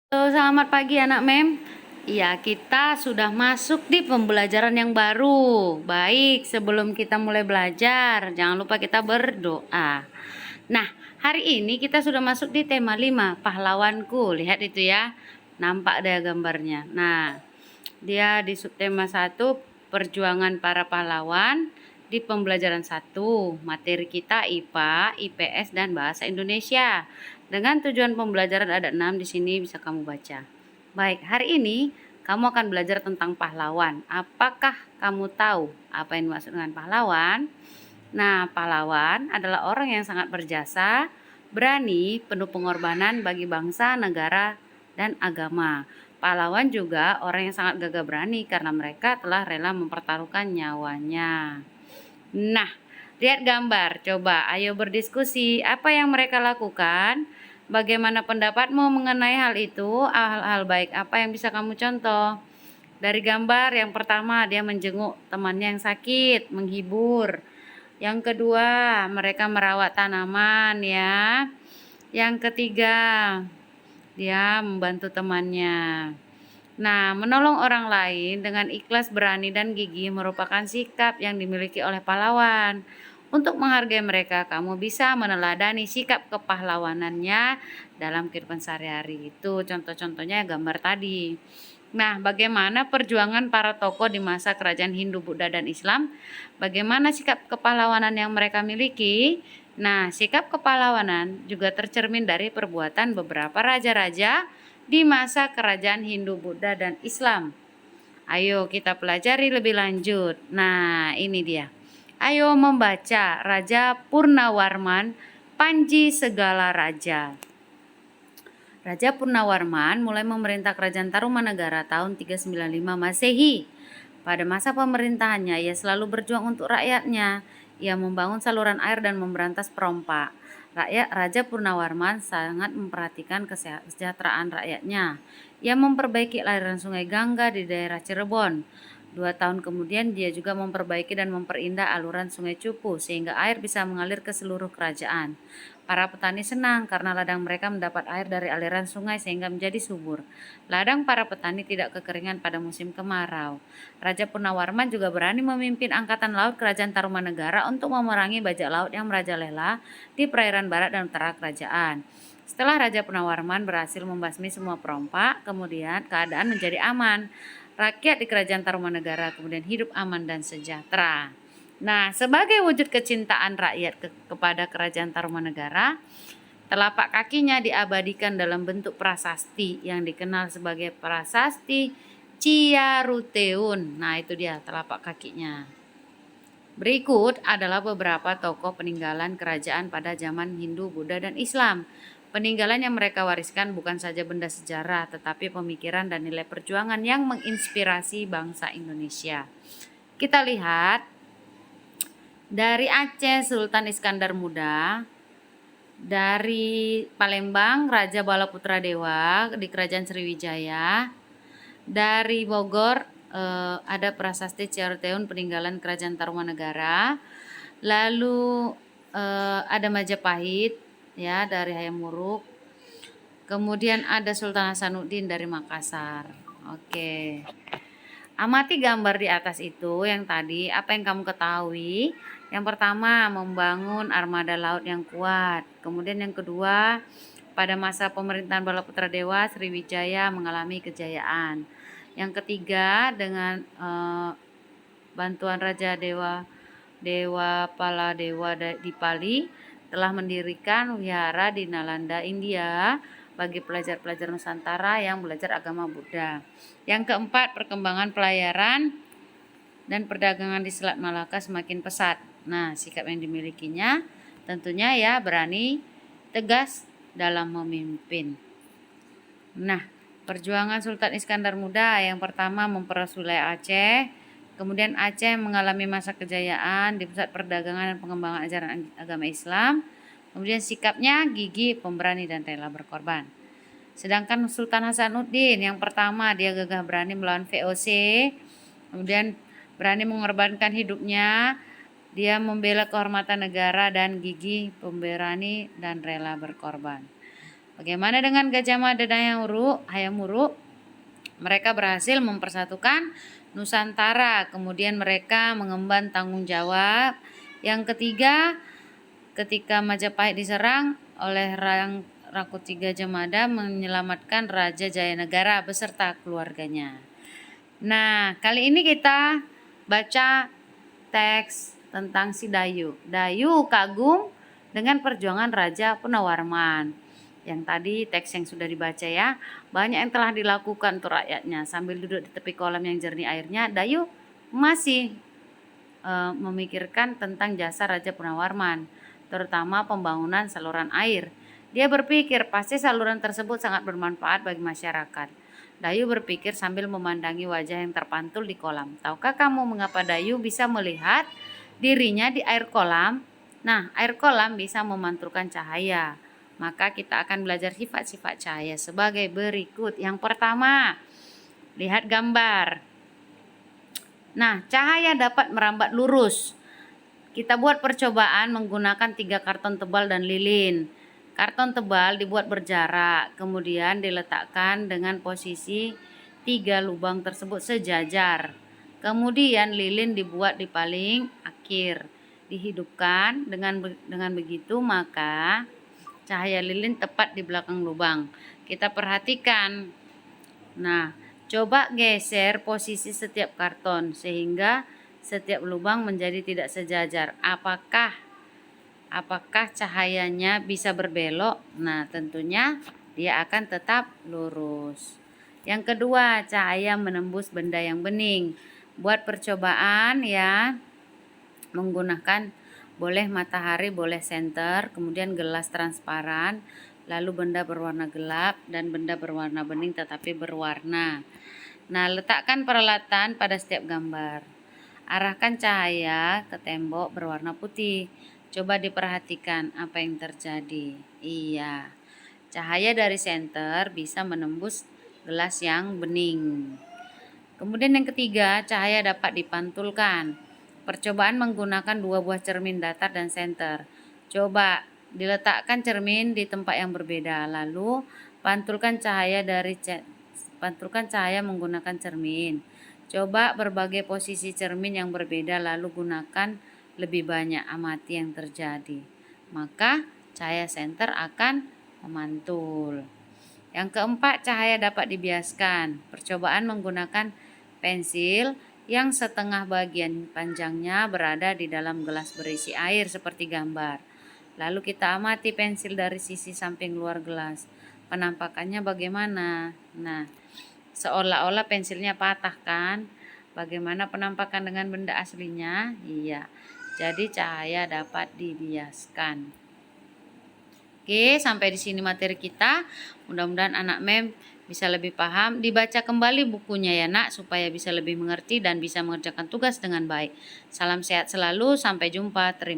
Halo, selamat pagi anak Mem. Iya, kita sudah masuk di pembelajaran yang baru. Baik, sebelum kita mulai belajar, jangan lupa kita berdoa. Nah, hari ini kita sudah masuk di tema 5, pahlawanku. Lihat itu ya, nampak deh gambarnya. Nah, dia di subtema 1, perjuangan para pahlawan. Di pembelajaran 1, materi kita IPA, IPS, dan Bahasa Indonesia. Dengan tujuan pembelajaran ada 6 di sini bisa kamu baca. Baik, hari ini kamu akan belajar tentang pahlawan. Apakah kamu tahu apa yang dimaksud dengan pahlawan? Nah, pahlawan adalah orang yang sangat berjasa, berani, penuh pengorbanan bagi bangsa, negara, dan agama. Pahlawan juga orang yang sangat gagah berani karena mereka telah rela mempertaruhkan nyawanya. Nah, lihat gambar. Coba ayo berdiskusi apa yang mereka lakukan. Bagaimana pendapatmu mengenai hal itu? Hal-hal baik apa yang bisa kamu contoh? Dari gambar yang pertama, dia menjenguk temannya yang sakit, menghibur. Yang kedua, mereka merawat tanaman ya. Yang ketiga, dia membantu temannya. Nah, menolong orang lain dengan ikhlas, berani, dan gigih merupakan sikap yang dimiliki oleh pahlawan. Untuk menghargai mereka, kamu bisa meneladani sikap kepahlawanannya dalam kehidupan sehari-hari. Itu contoh-contohnya gambar tadi. Nah, bagaimana perjuangan para tokoh di masa kerajaan Hindu, Buddha, dan Islam? Bagaimana sikap kepahlawanan yang mereka miliki? Nah, sikap kepahlawanan juga tercermin dari perbuatan beberapa raja-raja di masa kerajaan Hindu, Buddha, dan Islam. Ayo kita pelajari lebih lanjut. Nah, ini dia. Ayo membaca Raja Purnawarman, Panji Segala Raja. Raja Purnawarman mulai memerintah kerajaan Tarumanagara tahun 395 Masehi. Pada masa pemerintahannya, ia selalu berjuang untuk rakyatnya. Ia membangun saluran air dan memberantas perompak. Raja Purnawarman sangat memperhatikan kesejahteraan rakyatnya. Ia memperbaiki aliran sungai Gangga di daerah Cirebon. 2 tahun kemudian dia juga memperbaiki dan memperindah aluran sungai Cupu sehingga air bisa mengalir ke seluruh kerajaan. Para petani senang karena ladang mereka mendapat air dari aliran sungai sehingga menjadi subur. Ladang para petani tidak kekeringan pada musim kemarau. Raja Purnawarman juga berani memimpin angkatan laut kerajaan Tarumanegara untuk memerangi bajak laut yang merajalela di perairan barat dan utara kerajaan. Setelah Raja Purnawarman berhasil membasmi semua perompak, kemudian keadaan menjadi aman. Rakyat di kerajaan Tarumanegara kemudian hidup aman dan sejahtera. Nah, sebagai wujud kecintaan rakyat kepada kerajaan Tarumanegara, telapak kakinya diabadikan dalam bentuk prasasti yang dikenal sebagai prasasti Ciaruteun. Nah, itu dia telapak kakinya. Berikut adalah beberapa tokoh peninggalan kerajaan pada zaman Hindu, Buddha, dan Islam. Peninggalan yang mereka wariskan bukan saja benda sejarah, tetapi pemikiran dan nilai perjuangan yang menginspirasi bangsa Indonesia. Kita lihat dari Aceh, Sultan Iskandar Muda. Dari Palembang, Raja Balaputra Dewa di Kerajaan Sriwijaya. Dari Bogor ada prasasti Ciaruteun peninggalan Kerajaan Tarumanegara. Lalu ada Majapahit ya dari Hayam Wuruk. Kemudian ada Sultan Hasanuddin dari Makassar. Oke. Amati gambar di atas itu yang tadi, apa yang kamu ketahui? Yang pertama, membangun armada laut yang kuat. Kemudian yang kedua, pada masa pemerintahan Balaputra Dewa, Sriwijaya mengalami kejayaan. Yang ketiga, dengan bantuan Raja Dewa Paladewa di Pali telah mendirikan wihara di Nalanda, India bagi pelajar-pelajar Nusantara yang belajar agama Buddha. Yang keempat, perkembangan pelayaran dan perdagangan di Selat Malaka semakin pesat. Nah, sikap yang dimilikinya tentunya ya berani, tegas dalam memimpin. Nah, perjuangan Sultan Iskandar Muda yang pertama memperas wilayah Aceh. Kemudian Aceh mengalami masa kejayaan di pusat perdagangan dan pengembangan ajaran agama Islam. Kemudian sikapnya gigih, pemberani, dan rela berkorban. Sedangkan Sultan Hasanuddin yang pertama dia gagah berani melawan VOC. Kemudian berani mengorbankan hidupnya. Dia membela kehormatan negara dan gigih, pemberani, dan rela berkorban. Bagaimana dengan Gajah Mada dan Hayam Wuruk? Mereka berhasil mempersatukan Nusantara, kemudian mereka mengemban tanggung jawab. Yang ketiga, ketika Majapahit diserang oleh Rakuti Gajah Mada menyelamatkan Raja Jayanegara beserta keluarganya. Nah, kali ini kita baca teks tentang si Dayu. Dayu kagum dengan perjuangan Raja Punawarman. Yang tadi teks yang sudah dibaca ya, banyak yang telah dilakukan untuk rakyatnya. Sambil duduk di tepi kolam yang jernih airnya, Dayu masih memikirkan tentang jasa Raja Punawarman, terutama pembangunan saluran air. Dia berpikir pasti saluran tersebut sangat bermanfaat bagi masyarakat. Dayu berpikir sambil memandangi wajah yang terpantul di kolam. Tahukah kamu mengapa Dayu bisa melihat dirinya di air kolam? Nah, air kolam bisa memantulkan cahaya. Maka kita akan belajar sifat-sifat cahaya sebagai berikut. Yang pertama, lihat gambar. Nah, cahaya dapat merambat lurus. Kita buat percobaan menggunakan 3 karton tebal dan lilin. Karton tebal dibuat berjarak, kemudian diletakkan dengan posisi 3 lubang tersebut sejajar. Kemudian lilin dibuat di paling akhir. Dihidupkan dengan begitu maka cahaya lilin tepat di belakang lubang. Kita perhatikan. Nah, coba geser posisi setiap karton sehingga setiap lubang menjadi tidak sejajar. Apakah cahayanya bisa berbelok? Nah, tentunya dia akan tetap lurus. Yang kedua, cahaya menembus benda yang bening. Buat percobaan ya, menggunakan boleh matahari, boleh senter, kemudian gelas transparan, lalu benda berwarna gelap dan benda berwarna bening tetapi berwarna. Nah, letakkan peralatan pada setiap gambar. Arahkan cahaya ke tembok berwarna putih. Coba diperhatikan apa yang terjadi. Iya, cahaya dari senter bisa menembus gelas yang bening. Kemudian yang ketiga, cahaya dapat dipantulkan. Percobaan menggunakan 2 buah cermin datar dan senter. Coba diletakkan cermin di tempat yang berbeda, lalu pantulkan cahaya menggunakan cermin. Coba berbagai posisi cermin yang berbeda lalu gunakan lebih banyak, amati yang terjadi. Maka cahaya senter akan memantul. Yang keempat, cahaya dapat dibiaskan. Percobaan menggunakan pensil yang setengah bagian panjangnya berada di dalam gelas berisi air seperti gambar. Lalu kita amati pensil dari sisi samping luar gelas. Penampakannya bagaimana? Nah, seolah-olah pensilnya patah kan? Bagaimana penampakan dengan benda aslinya? Iya. Jadi cahaya dapat dibiaskan. Oke, sampai di sini materi kita. Mudah-mudahan anak mem bisa lebih paham. Dibaca kembali bukunya ya nak, supaya bisa lebih mengerti dan bisa mengerjakan tugas dengan baik. Salam sehat selalu, sampai jumpa. Terima kasih.